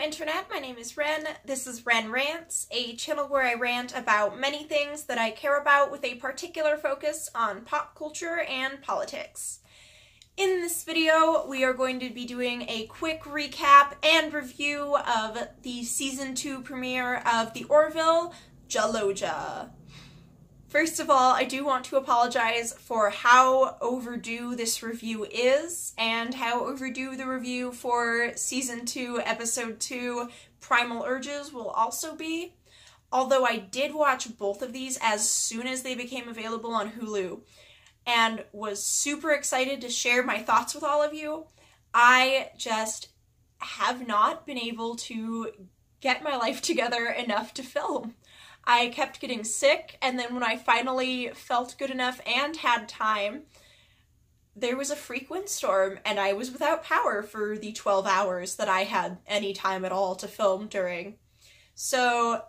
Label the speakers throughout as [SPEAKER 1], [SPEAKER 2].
[SPEAKER 1] Internet, my name is Ren. This is Ren Rants, a channel where I rant about many things that I care about with a particular focus on pop culture and politics. In this video, we are going to be doing a quick recap and review of the Season 2 premiere of the Orville Reviews. First of all, I do want to apologize for how overdue this review is, and how overdue the review for Season 2, Episode 2, Primal Urges will also be. Although I did watch both of these as soon as they became available on Hulu, and was super excited to share my thoughts with all of you, I just have not been able to get my life together enough to film. I kept getting sick, and then when I finally felt good enough and had time, there was a freak windstorm, and I was without power for the 12 hours that I had any time at all to film during. So,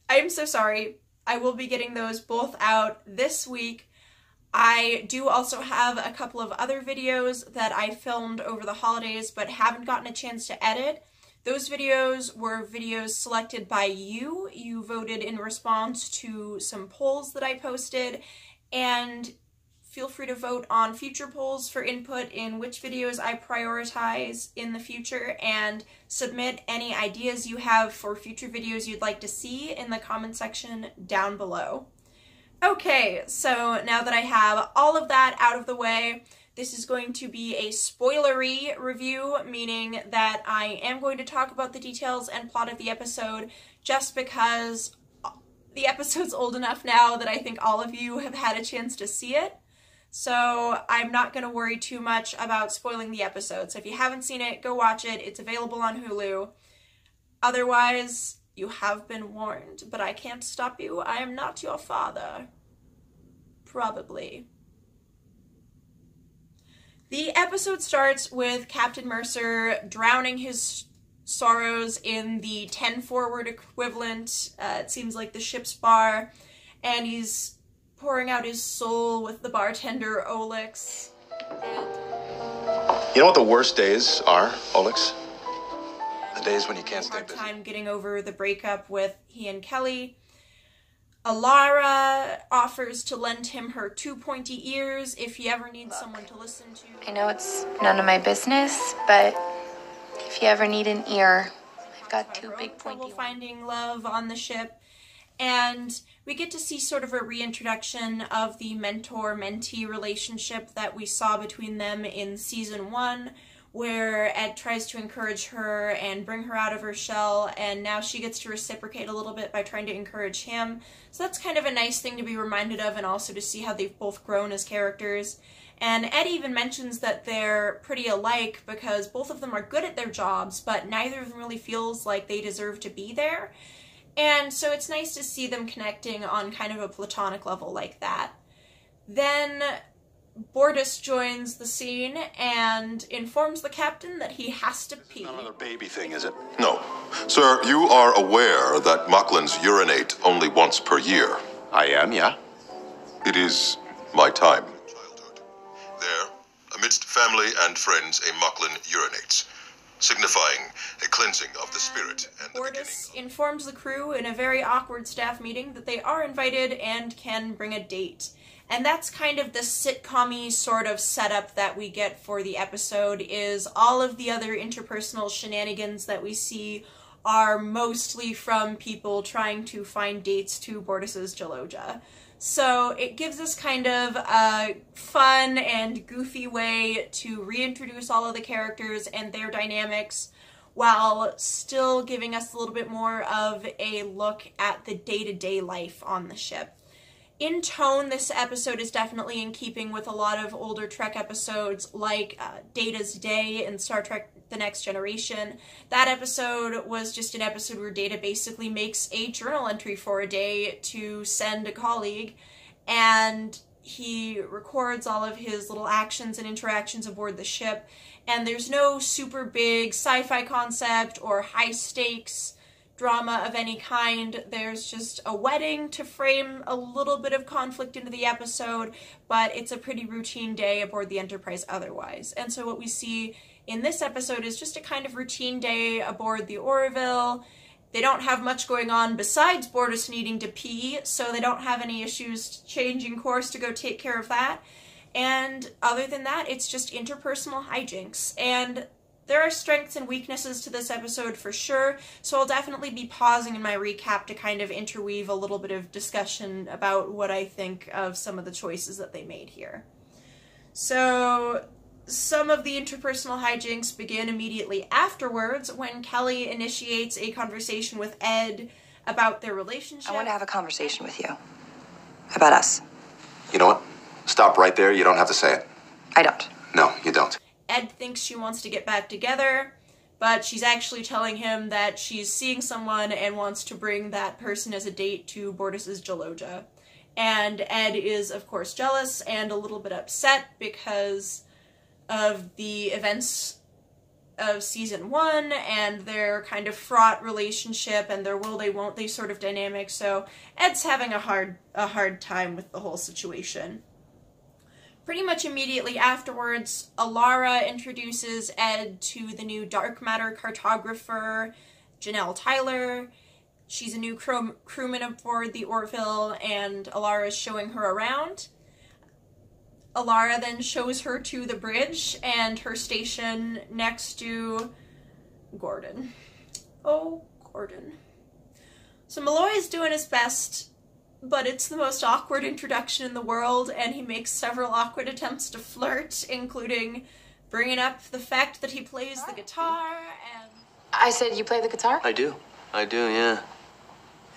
[SPEAKER 1] I'm so sorry. I will be getting those both out this week. I do also have a couple of other videos that I filmed over the holidays but haven't gotten a chance to edit. Those videos were videos selected by you. You voted in response to some polls that I posted, and feel free to vote on future polls for input in which videos I prioritize in the future, and submit any ideas you have for future videos you'd like to see in the comment section down below. Okay, so now that I have all of that out of the way, this is going to be a spoilery review, meaning that I am going to talk about the details and plot of the episode just because the episode's old enough now that I think all of you have had a chance to see it. So I'm not going to worry too much about spoiling the episode. So if you haven't seen it, go watch it. It's available on Hulu. Otherwise, you have been warned, but I can't stop you. I am not your father. Probably. The episode starts with Captain Mercer drowning his sorrows in the 10 forward equivalent, it seems like the ship's bar, and he's pouring out his soul with the bartender, Olix.
[SPEAKER 2] You know what the worst days are, Olix? The days when you can't stay busy.
[SPEAKER 1] Hard time getting over the breakup with he and Kelly. Alara offers to lend him her 2 pointy ears if he ever needs someone to listen to.
[SPEAKER 3] I know it's none of my business, but if you ever need an ear, I've got 2 big pointy ones.
[SPEAKER 1] Finding love on the ship, and we get to see sort of a reintroduction of the mentor-mentee relationship that we saw between them in Season 1, where Ed tries to encourage her and bring her out of her shell, and now she gets to reciprocate a little bit by trying to encourage him. So that's kind of a nice thing to be reminded of, and also to see how they've both grown as characters. And Ed even mentions that they're pretty alike because both of them are good at their jobs, but neither of them really feels like they deserve to be there. And so it's nice to see them connecting on kind of a platonic level like that. Then Bortus joins the scene and informs the captain that he has to pee.
[SPEAKER 4] Not another baby thing, is it? No. Sir, you are aware that Mucklins urinate only once per year.
[SPEAKER 2] I am, yeah.
[SPEAKER 4] It is my time. Childhood. There, amidst family and friends, a Mucklin urinates, signifying a cleansing of the spirit and the
[SPEAKER 1] Bortus informs the crew in a very awkward staff meeting that they are invited and can bring a date. And that's kind of the sitcom-y sort of setup that we get for the episode, is all of the other interpersonal shenanigans that we see are mostly from people trying to find dates to Bortus's Jaloja. So it gives us kind of a fun and goofy way to reintroduce all of the characters and their dynamics, while still giving us a little bit more of a look at the day-to-day life on the ship. In tone, this episode is definitely in keeping with a lot of older Trek episodes like Data's Day in Star Trek The Next Generation. That episode was just an episode where Data basically makes a journal entry for a day to send a colleague, and he records all of his little actions and interactions aboard the ship, and there's no super big sci-fi concept or high stakes drama of any kind. There's just a wedding to frame a little bit of conflict into the episode, but it's a pretty routine day aboard the Enterprise otherwise. And so what we see in this episode is just a kind of routine day aboard the Orville. They don't have much going on besides Bortus needing to pee, so they don't have any issues changing course to go take care of that. And other than that, it's just interpersonal hijinks. And there are strengths and weaknesses to this episode for sure, so I'll definitely be pausing in my recap to kind of interweave a little bit of discussion about what I think of some of the choices that they made here. So, some of the interpersonal hijinks begin immediately afterwards when Kelly initiates a conversation with Ed about their relationship.
[SPEAKER 5] I want to have a conversation with you. About us.
[SPEAKER 2] You know what? Stop right there. You don't have to say it.
[SPEAKER 5] I don't.
[SPEAKER 2] No, you don't.
[SPEAKER 1] Ed thinks she wants to get back together, but she's actually telling him that she's seeing someone and wants to bring that person as a date to Bortus's Geloja. And Ed is, of course, jealous and a little bit upset because of the events of season 1 and their kind of fraught relationship and their will they won't they sort of dynamic. So Ed's having a hard time with the whole situation. Pretty much immediately afterwards, Alara introduces Ed to the new dark matter cartographer, Janelle Tyler. She's a new crewman aboard the Orville, and Alara is showing her around. Alara then shows her to the bridge and her station next to Gordon. Oh, Gordon. So Malloy is doing his best, but it's the most awkward introduction in the world, and he makes several awkward attempts to flirt, including bringing up the fact that he plays the guitar, and...
[SPEAKER 5] I said you play the guitar?
[SPEAKER 6] I do, yeah.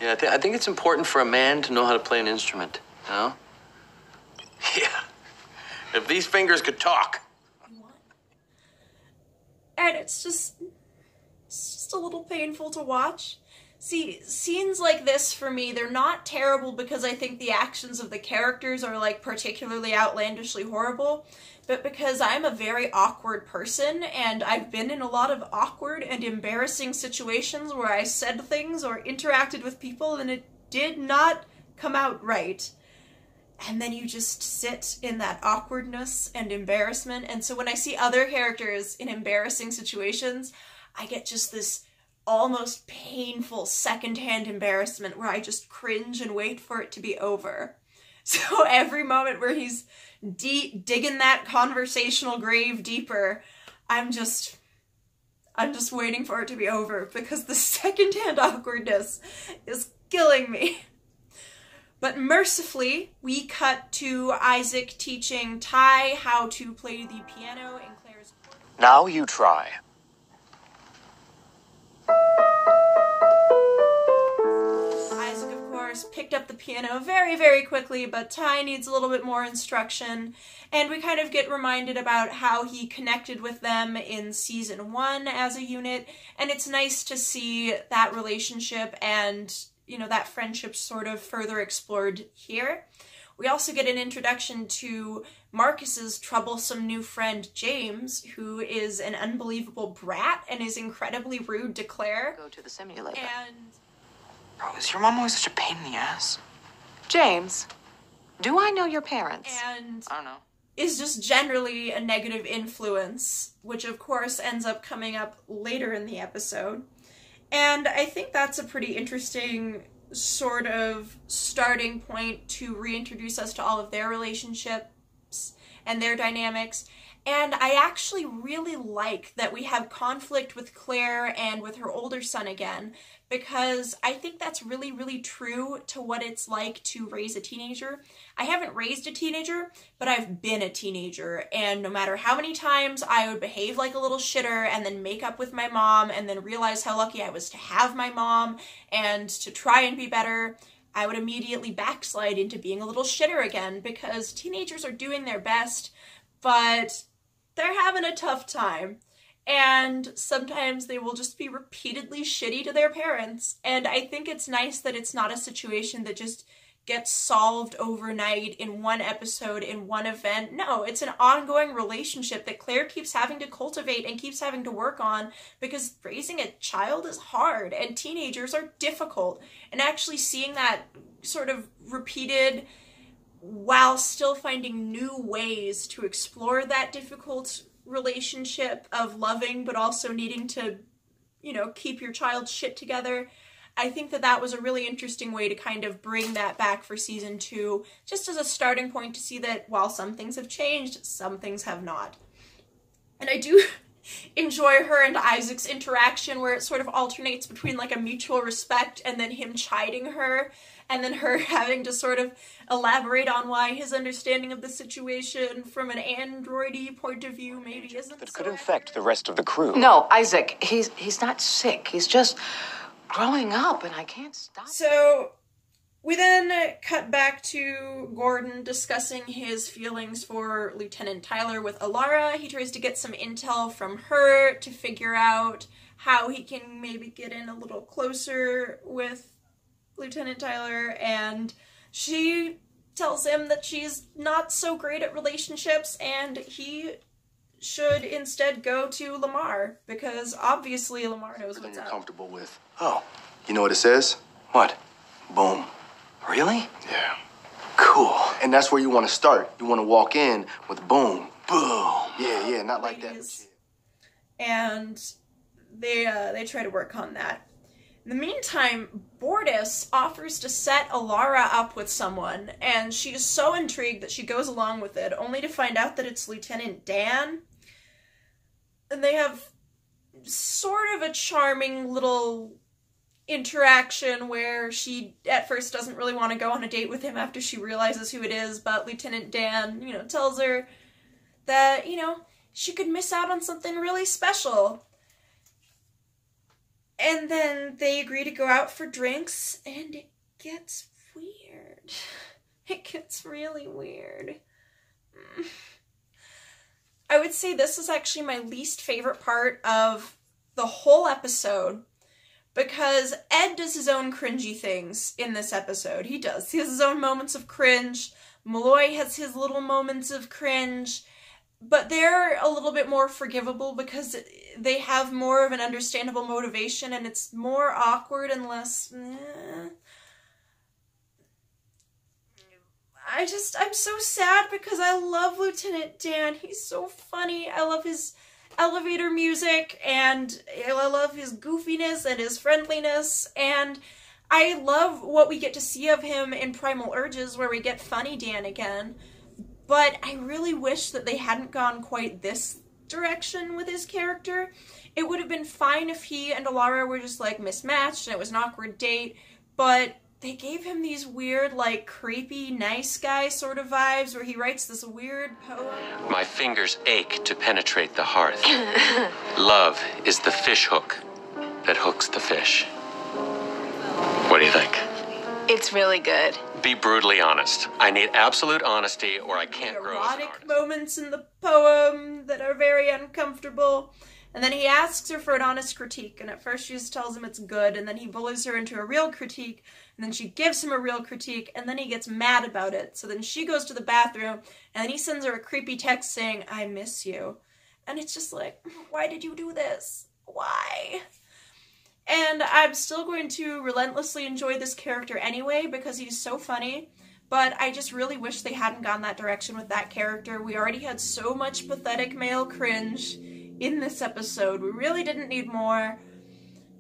[SPEAKER 6] Yeah, I think it's important for a man to know how to play an instrument, you know? Yeah. If these fingers could talk.
[SPEAKER 1] And it's just a little painful to watch. See, scenes like this, for me, they're not terrible because I think the actions of the characters are, like, particularly outlandishly horrible, but because I'm a very awkward person, and I've been in a lot of awkward and embarrassing situations where I said things or interacted with people and it did not come out right. And then you just sit in that awkwardness and embarrassment, and so when I see other characters in embarrassing situations, I get just this almost painful secondhand embarrassment where I just cringe and wait for it to be over. So every moment where he's digging that conversational grave deeper, I'm just waiting for it to be over because the secondhand awkwardness is killing me. But mercifully, we cut to Isaac teaching Ty how to play the piano in Claire's quarters.
[SPEAKER 7] Now you try.
[SPEAKER 1] Isaac, of course, picked up the piano very, very quickly, but Ty needs a little bit more instruction, and we kind of get reminded about how he connected with them in season 1 as a unit, and it's nice to see that relationship and, you know, that friendship sort of further explored here. We also get an introduction to Marcus's troublesome new friend, James, who is an unbelievable brat and is incredibly rude to Claire.
[SPEAKER 5] Go to the simulator.
[SPEAKER 1] And...
[SPEAKER 8] Bro, is your mom always such a pain in the ass?
[SPEAKER 5] James, do I know your parents?
[SPEAKER 1] And...
[SPEAKER 8] I don't know.
[SPEAKER 1] is just generally a negative influence, which of course ends up coming up later in the episode. And I think that's a pretty interesting sort of starting point to reintroduce us to all of their relationships and their dynamics. And I actually really like that we have conflict with Claire and with her older son again, because I think that's really, really true to what it's like to raise a teenager. I haven't raised a teenager, but I've been a teenager, and no matter how many times I would behave like a little shitter and then make up with my mom and then realize how lucky I was to have my mom and to try and be better, I would immediately backslide into being a little shitter again, because teenagers are doing their best, but they're having a tough time. And sometimes they will just be repeatedly shitty to their parents. And I think it's nice that it's not a situation that just gets solved overnight in one episode, in one event. No, it's an ongoing relationship that Claire keeps having to cultivate and keeps having to work on, because raising a child is hard and teenagers are difficult. And actually seeing that sort of repeated while still finding new ways to explore that difficult relationship of loving but also needing to, you know, keep your child's shit together. I think that that was a really interesting way to kind of bring that back for season 2, just as a starting point to see that while some things have changed, some things have not. And I do enjoy her and Isaac's interaction where it sort of alternates between like a mutual respect and then him chiding her, and then her having to sort of elaborate on why his understanding of the situation from an androidy point of view maybe isn't
[SPEAKER 7] that
[SPEAKER 1] so
[SPEAKER 7] could infect the rest of the crew.
[SPEAKER 5] No, Isaac, he's not sick. He's just growing up, and I can't stop.
[SPEAKER 1] So we then cut back to Gordon discussing his feelings for Lieutenant Tyler with Alara. He tries to get some intel from her to figure out how he can maybe get in a little closer with Lieutenant Tyler, and she tells him that she's not so great at relationships and he should instead go to Lamar, because obviously Lamar knows what's
[SPEAKER 7] You're
[SPEAKER 1] up.
[SPEAKER 7] comfortable with.
[SPEAKER 9] Oh, you know what it says?
[SPEAKER 7] What?
[SPEAKER 9] Boom.
[SPEAKER 7] Really?
[SPEAKER 9] Yeah.
[SPEAKER 7] Cool. And that's where you want to start. You want to walk in with boom.
[SPEAKER 9] Boom.
[SPEAKER 7] Yeah, not like that.
[SPEAKER 1] Ladies. And they try to work on that. In the meantime, Bortus offers to set Alara up with someone, and she is so intrigued that she goes along with it, only to find out that it's Lieutenant Dan. And they have sort of a charming little interaction where she at first doesn't really want to go on a date with him after she realizes who it is, but Lieutenant Dan, you know, tells her that, you know, she could miss out on something really special. And then they agree to go out for drinks, and it gets weird. It gets really weird. I would say this is actually my least favorite part of the whole episode, because Ed does his own cringy things in this episode. He does. He has his own moments of cringe. Malloy has his little moments of cringe. But they're a little bit more forgivable because they have more of an understandable motivation, and it's more awkward and less... I'm so sad because I love Lieutenant Dan. He's so funny. I love his elevator music, and I love his goofiness and his friendliness, and I love what we get to see of him in Primal Urges, where we get Funny Dan again. But I really wish that they hadn't gone quite this direction with his character. It would have been fine if he and Alara were just, like, mismatched and it was an awkward date, but they gave him these weird, like, creepy, nice guy sort of vibes where he writes this weird poem.
[SPEAKER 10] My fingers ache to penetrate the hearth. Love is the fish hook that hooks the fish. What do you think?
[SPEAKER 3] It's really good.
[SPEAKER 10] Be brutally honest. I need absolute honesty or I can't grow as an
[SPEAKER 1] Erotic
[SPEAKER 10] artist.
[SPEAKER 1] moments in the poem that are very uncomfortable. And then he asks her for an honest critique, and at first she just tells him it's good, and then he bullies her into a real critique, and then she gives him a real critique, and then he gets mad about it. So then she goes to the bathroom, and then he sends her a creepy text saying, "I miss you." And it's just like, why did you do this? Why? And I'm still going to relentlessly enjoy this character anyway because he's so funny, but I just really wish they hadn't gone that direction with that character. We already had so much pathetic male cringe in this episode. We really didn't need more.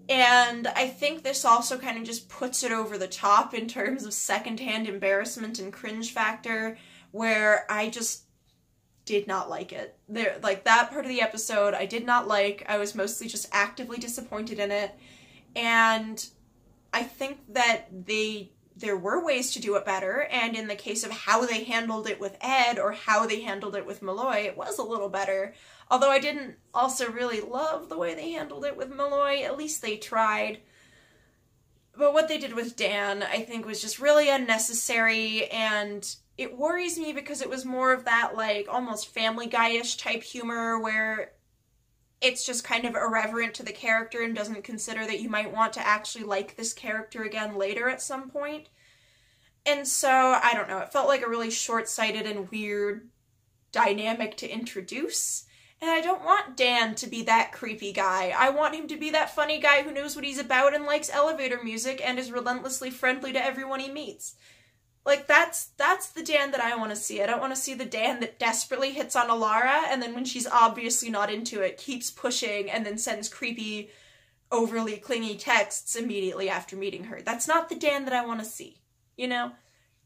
[SPEAKER 1] And I think this also kind of just puts it over the top in terms of secondhand embarrassment and cringe factor, where I just did not like it. Like, that part of the episode I did not like. I was mostly just actively disappointed in it. And I think that there were ways to do it better, and in the case of how they handled it with Ed or how they handled it with Malloy, it was a little better. Although I didn't also really love the way they handled it with Malloy. At least they tried. But what they did with Dan, I think, was just really unnecessary, and it worries me because it was more of that, like, almost Family Guy-ish type humor where it's just kind of irreverent to the character and doesn't consider that you might want to actually like this character again later at some point. And so, I don't know, it felt like a really short-sighted and weird dynamic to introduce. And I don't want Dan to be that creepy guy. I want him to be that funny guy who knows what he's about and likes elevator music and is relentlessly friendly to everyone he meets. Like, that's the Dan that I want to see. I don't want to see the Dan that desperately hits on Alara, and then when she's obviously not into it, keeps pushing, and then sends creepy, overly clingy texts immediately after meeting her. That's not the Dan that I want to see, you know?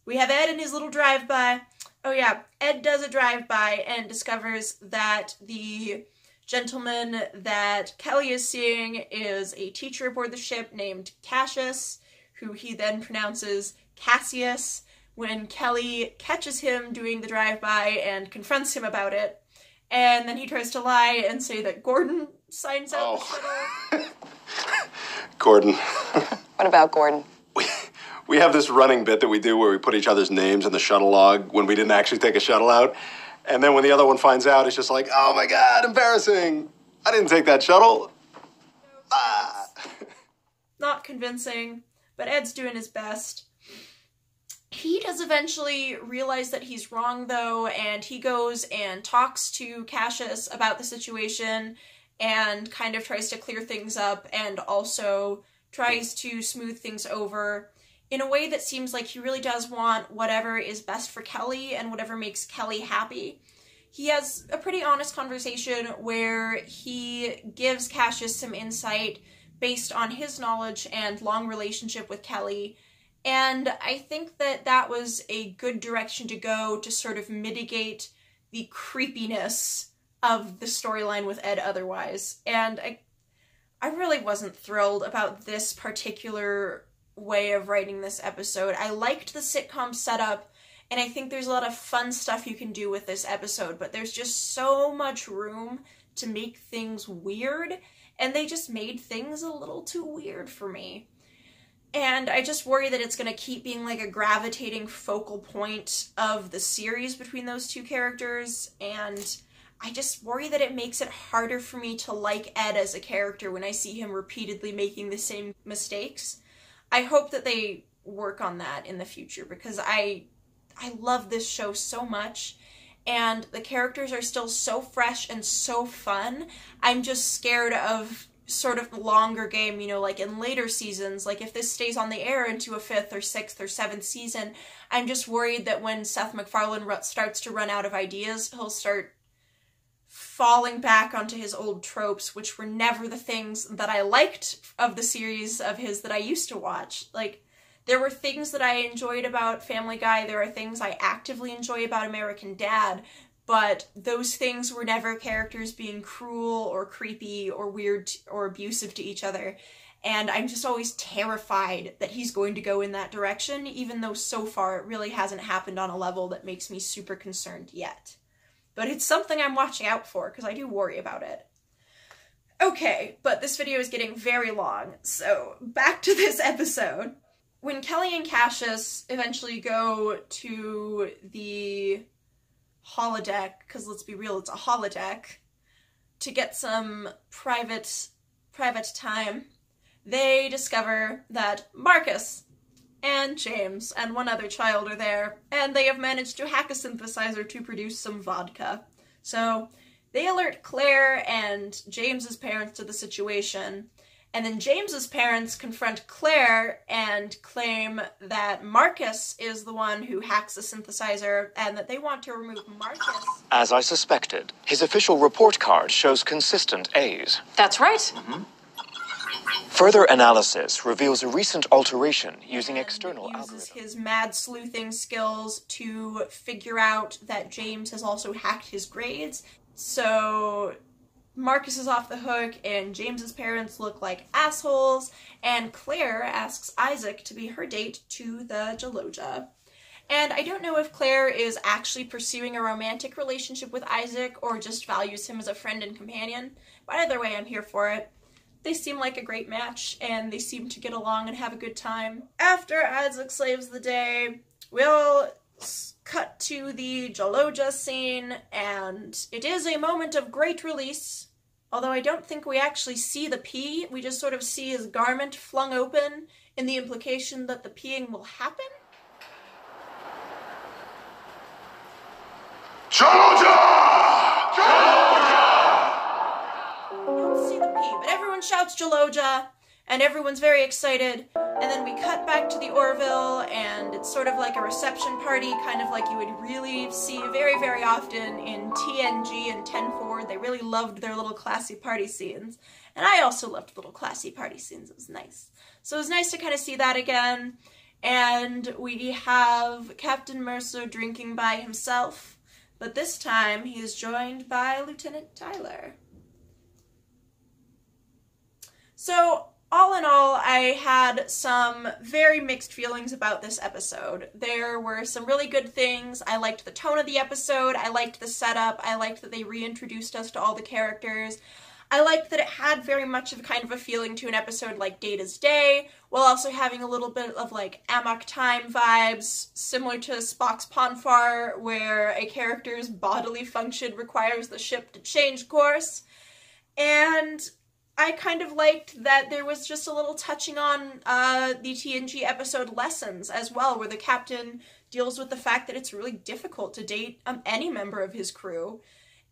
[SPEAKER 1] We have Ed and his little drive-by. Oh yeah, Ed does a drive-by and discovers that the gentleman that Kelly is seeing is a teacher aboard the ship named Cassius, who he then pronounces Cassius when Kelly catches him doing the drive-by and confronts him about it. And then he tries to lie and say that Gordon signs out the shuttle.
[SPEAKER 2] Gordon.
[SPEAKER 5] What about Gordon?
[SPEAKER 2] We have this running bit that we do where we put each other's names in the shuttle log when we didn't actually take a shuttle out. And then when the other one finds out, it's just like, oh my God, embarrassing. I didn't take that shuttle. Ah.
[SPEAKER 1] Not convincing, but Ed's doing his best. He does eventually realize that he's wrong, though, and he goes and talks to Cassius about the situation and kind of tries to clear things up and also tries to smooth things over in a way that seems like he really does want whatever is best for Kelly and whatever makes Kelly happy. He has a pretty honest conversation where he gives Cassius some insight based on his knowledge and long relationship with Kelly. And I think that that was a good direction to go to sort of mitigate the creepiness of the storyline with Ed otherwise. And I really wasn't thrilled about this particular way of writing this episode. I liked the sitcom setup, and I think there's a lot of fun stuff you can do with this episode, but there's just so much room to make things weird, and they just made things a little too weird for me. And I just worry that it's going to keep being like a gravitating focal point of the series between those two characters, and I just worry that it makes it harder for me to like Ed as a character when I see him repeatedly making the same mistakes. I hope that they work on that in the future, because I love this show so much, and the characters are still so fresh and so fun. I'm just scared of sort of longer game, you know, like in later seasons, like if this stays on the air into a 5th or 6th or 7th season, I'm just worried that when Seth MacFarlane starts to run out of ideas, he'll start falling back onto his old tropes, which were never the things that I liked of the series of his that I used to watch. Like, there were things that I enjoyed about Family Guy, there are things I actively enjoy about American Dad, but those things were never characters being cruel or creepy or weird or abusive to each other. And I'm just always terrified that he's going to go in that direction, even though so far it really hasn't happened on a level that makes me super concerned yet. But it's something I'm watching out for, because I do worry about it. Okay, but this video is getting very long, so back to this episode. When Kelly and Cassius eventually go to the holodeck, because let's be real, it's a holodeck, to get some private time, they discover that Marcus and James and one other child are there, and they have managed to hack a synthesizer to produce some vodka. So they alert Claire and James's parents to the situation, and then James's parents confront Claire and claim that Marcus is the one who hacks the synthesizer and that they want to remove Marcus.
[SPEAKER 11] As I suspected, his official report card shows consistent A's.
[SPEAKER 5] That's right.
[SPEAKER 11] Mm-hmm. Further analysis reveals a recent alteration using external algorithms.
[SPEAKER 1] Uses his mad sleuthing skills to figure out that James has also hacked his grades. So Marcus is off the hook, and James's parents look like assholes, and Claire asks Isaac to be her date to the Jaloja. And I don't know if Claire is actually pursuing a romantic relationship with Isaac or just values him as a friend and companion, but either way, I'm here for it. They seem like a great match, and they seem to get along and have a good time. After Isaac saves the day, we'll cut to the Jaloja scene, and it is a moment of great release. Although I don't think we actually see the pee, we just sort of see his garment flung open in the implication that the peeing will happen.
[SPEAKER 4] Jaloja! Jaloja!
[SPEAKER 1] We don't see the pee, but everyone shouts Jaloja, and everyone's very excited, and then we cut back to the Orville, and it's sort of like a reception party, kind of like you would really see very, very often in TNG and 10-4. They really loved their little classy party scenes, and I also loved little classy party scenes. It was nice. So it was nice to kind of see that again, and we have Captain Mercer drinking by himself, but this time he is joined by Lieutenant Tyler. So, all in all, I had some very mixed feelings about this episode. There were some really good things. I liked the tone of the episode. I liked the setup. I liked that they reintroduced us to all the characters. I liked that it had very much of kind of a feeling to an episode like Data's Day, while also having a little bit of like Amok Time vibes, similar to Spock's Ponfar, where a character's bodily function requires the ship to change course. And I kind of liked that there was just a little touching on the TNG episode Lessons as well, where the captain deals with the fact that it's really difficult to date any member of his crew.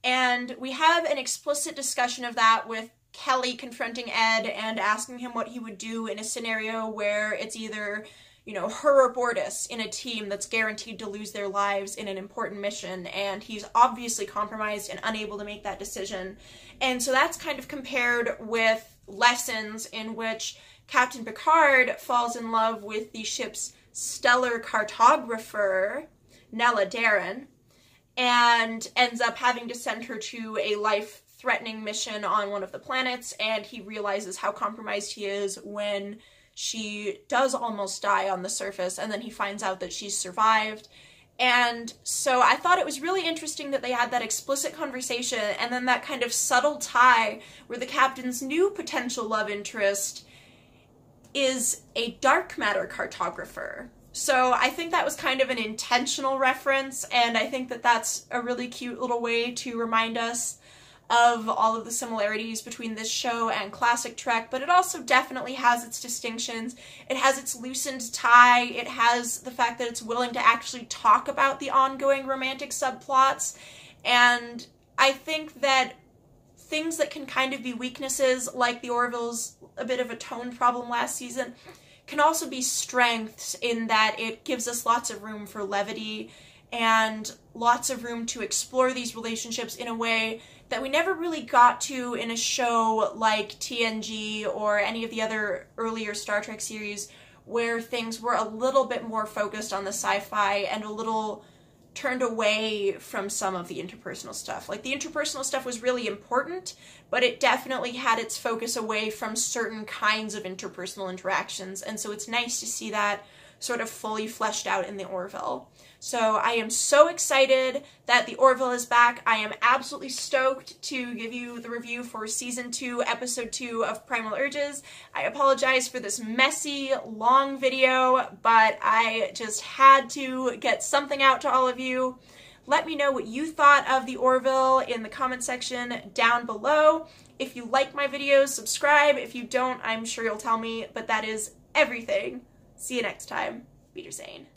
[SPEAKER 1] And we have an explicit discussion of that with Kelly confronting Ed and asking him what he would do in a scenario where it's either, you know, her or Bortus in a team that's guaranteed to lose their lives in an important mission, and he's obviously compromised and unable to make that decision. And so that's kind of compared with Lessons, in which Captain Picard falls in love with the ship's stellar cartographer, Nella Darren, and ends up having to send her to a life-threatening mission on one of the planets, and he realizes how compromised he is when she does almost die on the surface, and then he finds out that she's survived. And so I thought it was really interesting that they had that explicit conversation, and then that kind of subtle tie where the captain's new potential love interest is a dark matter cartographer. So I think that was kind of an intentional reference, and I think that that's a really cute little way to remind us of all of the similarities between this show and classic Trek, but it also definitely has its distinctions. It has its loosened tie, it has the fact that it's willing to actually talk about the ongoing romantic subplots, and I think that things that can kind of be weaknesses, like the Orville's a bit of a tone problem last season, can also be strengths in that it gives us lots of room for levity and lots of room to explore these relationships in a way that we never really got to in a show like TNG or any of the other earlier Star Trek series, where things were a little bit more focused on the sci-fi and a little turned away from some of the interpersonal stuff. Like, the interpersonal stuff was really important, but it definitely had its focus away from certain kinds of interpersonal interactions, and so it's nice to see that sort of fully fleshed out in the Orville. So I am so excited that the Orville is back. I am absolutely stoked to give you the review for Season 2, Episode 2 of Primal Urges. I apologize for this messy, long video, but I just had to get something out to all of you. Let me know what you thought of the Orville in the comment section down below. If you like my videos, subscribe. If you don't, I'm sure you'll tell me, but that is everything. See you next time. Wiedersehen.